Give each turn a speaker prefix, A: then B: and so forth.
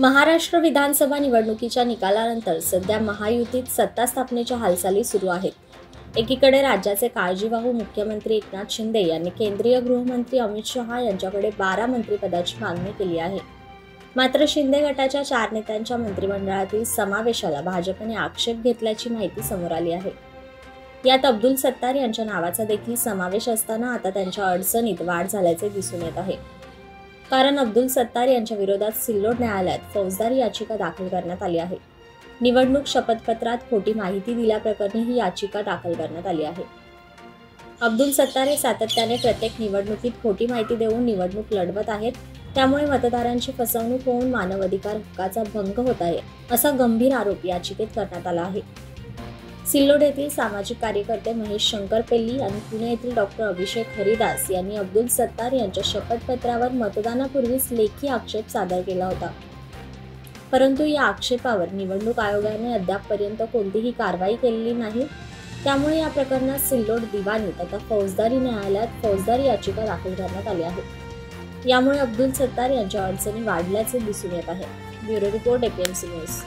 A: महाराष्ट्र विधानसभा निवडणुकीच्या निकालानंतर सध्या महायुतीत सत्ता स्थापनेच्या हालचाली सुरू आहेत. एकीकडे राज्याचे काळजीवाहू मुख्यमंत्री एकनाथ शिंदे यांनी केंद्रीय गृहमंत्री अमित शहा यांच्याकडे 12 मंत्रिपदाची मागणी केली आहे. मात्र शिंदे गटाच्या 4 नेत्यांच्या मंत्रिमंडळातील समावेशाला भाजपने आक्षेप घेतल्याची माहिती समोर आली आहे. यात अब्दुल सत्तार यांच्या नावाचा देखील समावेश असताना आता त्यांच्या अडचणीत वाढ झाल्याचे दिसून येत आहे. कारण अब्दुल सत्तार यांच्या विरोधात सिल्लोड न्यायालयात फौजदारी याचिका दाखल करण्यात आली आहे. निवडणूक शपथपत्रात खोटी माहिती दिल्याप्रकरणी ही याचिका दाखल करण्यात आली आहे. अब्दुल सत्तार हे सातत्याने प्रत्येक निवडणुकीत खोटी माहिती देऊन निवडणूक लढवत आहेत. त्यामुळे मतदारांची फसवणूक होऊन मानवाधिकार हक्काचा भंग होत आहे, असा गंभीर आरोप याचिकेत करण्यात आला आहे. सिल्लोड येथील सामाजिक कार्यकर्ते महेश शंकरपेल्ली आणि पुणे येथील डॉक्टर अभिषेक हरिदास यांनी अब्दुल सत्तार यांच्या शपथपत्रावर मतदानापूर्वीच लेखी आक्षेप सादर केला होता. परंतु या आक्षेपावर निवडणूक आयोगाने अद्यापपर्यंत कोणतीही कारवाई केलेली नाही. त्यामुळे या प्रकरणात सिल्लोड दिवाणीत आता फौजदारी न्यायालयात फौजदारी याचिका दाखल करण्यात आली आहे. यामुळे अब्दुल सत्तार यांच्या अडचणी वाढल्याचे दिसून येत आहे. Bureau report APMC news.